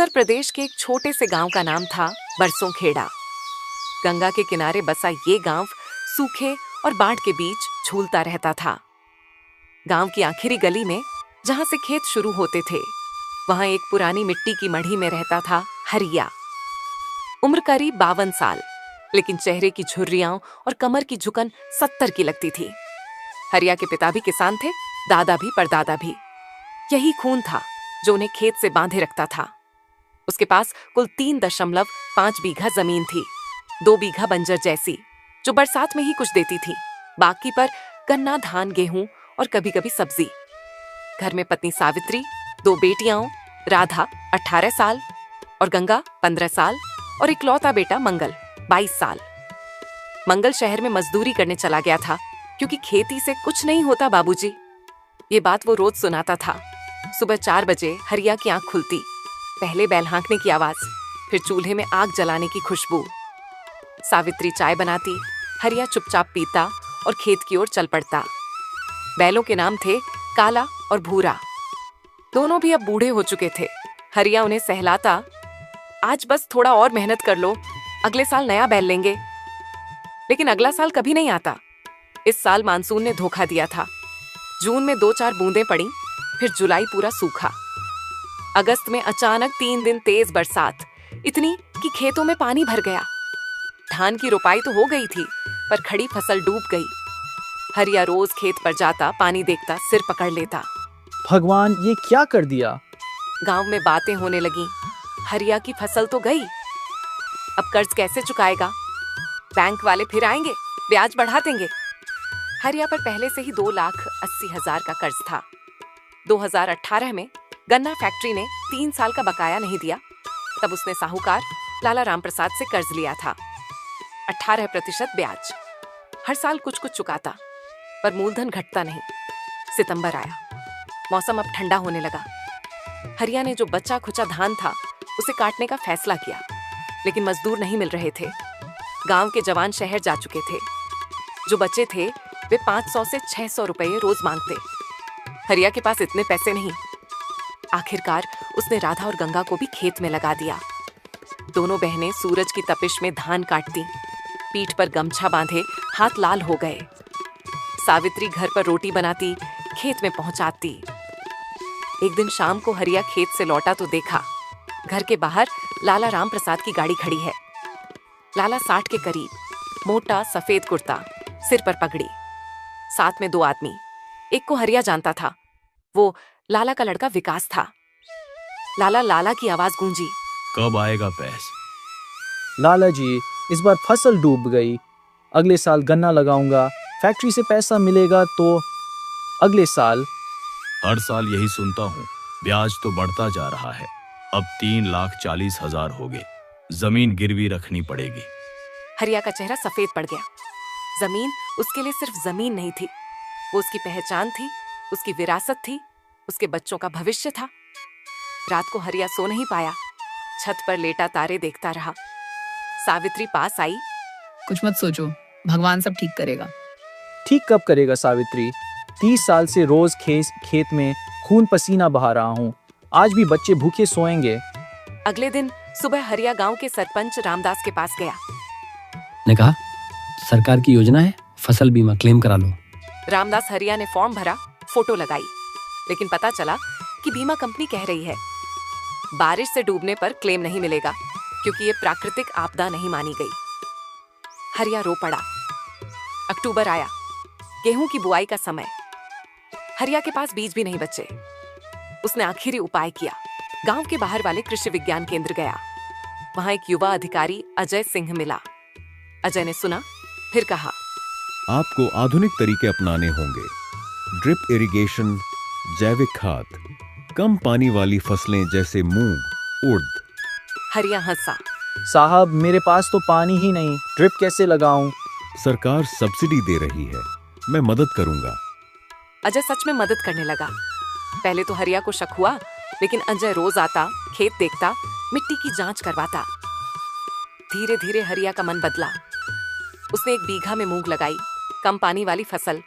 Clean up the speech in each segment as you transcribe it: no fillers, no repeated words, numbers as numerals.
उत्तर प्रदेश के एक छोटे से गांव का नाम था बरसोंखेड़ा। गंगा के किनारे बसा ये गांव सूखे और बाढ़ के बीच झूलता रहता था। गांव की आखिरी गली में जहां से खेत शुरू होते थे, वहां एक पुरानी मिट्टी की मढ़ी में रहता था हरिया। उम्र करीब 52 साल, लेकिन चेहरे की झुर्रियां और कमर की झुकन 70 की लगती थी। हरिया के पिता भी किसान थे, दादा भी परदादा भी। यही खून था जो उन्हें खेत से बांधे रखता था। उसके पास कुल 3.5 बीघा जमीन थी, 2 बीघा बंजर जैसी, जो बरसात में ही कुछ देती थी। बाकी पर गन्ना, धान, गेहूं और कभी कभी सब्जी। घर में पत्नी सावित्री, 2 बेटियां, राधा 18 साल और गंगा 15 साल और इकलौता बेटा मंगल 22 साल। मंगल शहर में मजदूरी करने चला गया था, क्योंकि खेती से कुछ नहीं होता बाबूजी। ये बात वो रोज सुनाता था। सुबह 4 बजे हरिया की आंख खुलती, पहले बैल हाँकने की आवाज, फिर चूल्हे में आग जलाने की खुशबू। सावित्री चाय बनाती, हरिया चुपचाप पीता और खेत की ओर चल पड़ता। बैलों के नाम थे काला और भूरा। दोनों भी अब बूढ़े हो चुके थे। हरिया उन्हें सहलाता, आज बस थोड़ा और मेहनत कर लो, अगले साल नया बैल लेंगे। लेकिन अगला साल कभी नहीं आता। इस साल मानसून ने धोखा दिया था। जून में 2-4 बूंदें पड़ी, फिर जुलाई पूरा सूखा। अगस्त में अचानक 3 दिन तेज बरसात, इतनी कि खेतों में पानी भर गया। धान की रोपाई तो हो गई थी, पर खड़ी फसल डूब गई। हरिया रोज खेत पर जाता, पानी देखता, सिर पकड़ लेता। भगवान, ये क्या कर दिया? गांव में बातें होने लगी। हरिया की फसल तो गई, अब कर्ज कैसे चुकाएगा? बैंक वाले फिर आएंगे, ब्याज बढ़ा देंगे। हरिया पर पहले से ही 2,80,000 का कर्ज था। 2018 में गन्ना फैक्ट्री ने 3 साल का बकाया नहीं दिया, तब उसने साहूकार लाला रामप्रसाद से कर्ज लिया था। 18% ब्याज। हर साल कुछ कुछ चुकाता, पर मूलधन घटता नहीं। सितंबर आया, मौसम अब ठंडा होने लगा। हरिया ने जो बचा खुचा धान था, उसे काटने का फैसला किया, लेकिन मजदूर नहीं मिल रहे थे। गांव के जवान शहर जा चुके थे। जो बचे थे वे 500 से 600 रुपये रोज मांगते। हरिया के पास इतने पैसे नहीं। आखिरकार उसने राधा और गंगा को भी खेत में लगा दिया। दोनों बहनें सूरज की तपिश में धान काटती, पीठ पर गमछा बांधे हाथ लाल हो गए। सावित्री घर पर रोटी बनाती, खेत में पहुंचाती। एक दिन शाम को हरिया खेत से लौटा तो देखा, घर के बाहर लाला रामप्रसाद की गाड़ी खड़ी है। लाला 60 के करीब, मोटा सफेद कुर्ता, सिर पर पगड़ी, साथ में 2 आदमी। एक को हरिया जानता था, वो लाला का लड़का विकास था। लाला की आवाज गूंजी, कब आएगा पैस? लाला जी, इस बार फसल डूब गई। अगले साल गन्ना लगाऊंगा, फैक्ट्री से पैसा मिलेगा तो अगले साल। हर साल यही सुनता हूँ, ब्याज तो बढ़ता जा रहा है। अब 3,40,000 हो गए, जमीन गिरवी रखनी पड़ेगी। हरिया का चेहरा सफेद पड़ गया। जमीन उसके लिए सिर्फ जमीन नहीं थी, वो उसकी पहचान थी, उसकी विरासत थी, उसके बच्चों का भविष्य था। रात को हरिया सो नहीं पाया, छत पर लेटा तारे देखता रहा। सावित्री पास आई, कुछ मत सोचो, भगवान सब ठीक करेगा। ठीक कब करेगा सावित्री? 30 साल से रोज खेत में खून पसीना बहा रहा हूँ। आज भी बच्चे भूखे सोएंगे। अगले दिन सुबह हरिया गांव के सरपंच रामदास के पास गया। ने कहा, सरकार की योजना है, फसल बीमा क्लेम करा लो। रामदास हरिया ने फॉर्म भरा, फोटो लगाई, लेकिन पता चला कि बीमा कंपनी कह रही है बारिश से डूबने पर क्लेम नहीं मिलेगा, क्योंकि ये प्राकृतिक आपदा नहीं मानी गई। हरिया रो पड़ा। अक्टूबर आया, गेहूं की बुआई का समय। हरिया के पास बीज भी नहीं बचे। उसने आखिरी उपाय किया, गांव के बाहर वाले कृषि विज्ञान केंद्र गया। वहां एक युवा अधिकारी अजय सिंह मिला। अजय ने सुना, फिर कहा, आपको आधुनिक तरीके अपनाने होंगे। ड्रिप इरिगेशन, जैविक खाद, कम पानी वाली फसलें जैसे मूंग, उड़द। हरिया हंसा, साहब, मेरे पास तो पानी ही नहीं, ड्रिप कैसे लगाऊं? सरकार सब्सिडी दे रही है, मैं मदद करूंगा। अजय सच में मदद करने लगा। पहले तो हरिया को शक हुआ, लेकिन अजय रोज आता, खेत देखता, मिट्टी की जांच करवाता। धीरे धीरे हरिया का मन बदला। उसने 1 बीघा में मूंग लगाई, कम पानी वाली फसल,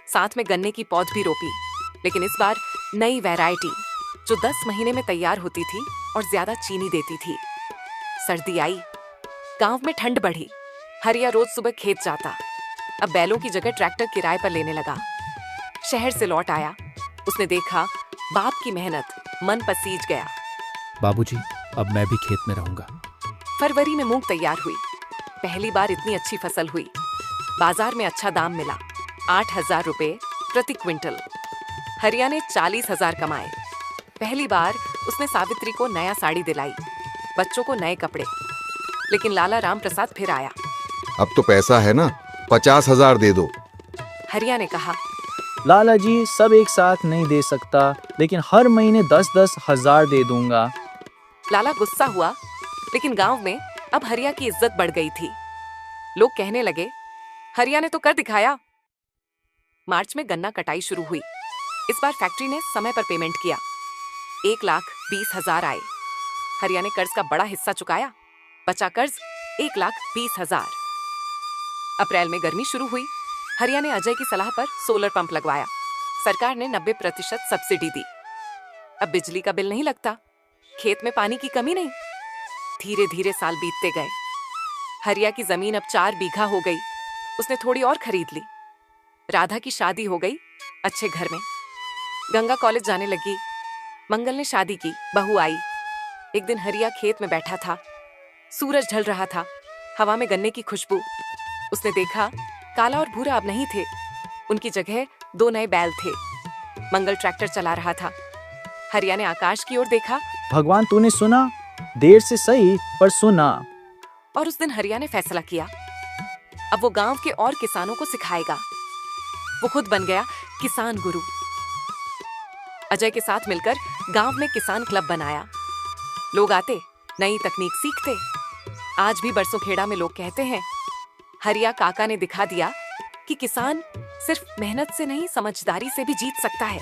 साथ में गन्ने की पौध भी रोपी। लेकिन इस बार नई वैरायटी, जो 10 महीने में तैयार होती थी, और ज्यादा चीनी देती थी। सर्दी आई, गांव में ठंड बढ़ी। हरिया रोज सुबह खेत जाता, अब बैलों की जगह ट्रैक्टर किराए पर लेने लगा। शहर से लौट आया, उसने देखा बाप की मेहनत, मन पसीज गया। बाबूजी, अब मैं भी खेत में रहूंगा। फरवरी में मूंग तैयार हुई। पहली बार इतनी अच्छी फसल हुई। बाजार में अच्छा दाम मिला, 8,000 रुपए प्रति क्विंटल। हरिया ने 40,000 कमाए। पहली बार उसने सावित्री को नया साड़ी दिलाई, बच्चों को नए कपड़े। लेकिन लाला राम प्रसाद फिर आया। अब तो पैसा है ना, 50,000 दे दो। हरिया ने कहा, लाला जी, सब एक साथ नहीं दे सकता, लेकिन हर महीने 10-10 हजार दे दूंगा। लाला गुस्सा हुआ, लेकिन गांव में अब हरिया की इज्जत बढ़ गई थी। लोग कहने लगे, हरिया ने तो कर दिखाया। मार्च में गन्ना कटाई शुरू हुई। इस बार फैक्ट्री ने समय पर पेमेंट किया। 1,20,000 आए। हरिया ने कर्ज का बड़ा हिस्सा चुकाया। बचा कर्ज 1,20,000। अप्रैल में गर्मी शुरू हुई। हरिया ने अजय की सलाह पर सोलर पंप लगवाया। सरकार ने 90% सब्सिडी दी। अब बिजली का बिल नहीं लगता, खेत में पानी की कमी नहीं। धीरे धीरे साल बीतते गए। हरिया की जमीन अब 4 बीघा हो गई। उसने थोड़ी और खरीद ली। राधा की शादी हो गई अच्छे घर में। गंगा कॉलेज जाने लगी। मंगल ने शादी की, बहू आई। एक दिन हरिया खेत में बैठा था। सूरज ढल रहा था, हवा में गन्ने की खुशबू। उसने देखा काला और भूरा अब नहीं थे, उनकी जगह 2 नए बैल थे। मंगल ट्रैक्टर चला रहा था। हरिया ने आकाश की ओर देखा। भगवान, तूने सुना? देर से सही, पर सुना। और उस दिन हरिया ने फैसला किया, अब वो गांव के और किसानों को सिखाएगा। वो खुद बन गया किसान गुरु। अजय के साथ मिलकर गांव में किसान क्लब बनाया। लोग आते, नई तकनीक सीखते। आज भी बरसोखेड़ा में लोग कहते हैं, हरिया काका ने दिखा दिया कि किसान सिर्फ मेहनत से नहीं, समझदारी से भी जीत सकता है।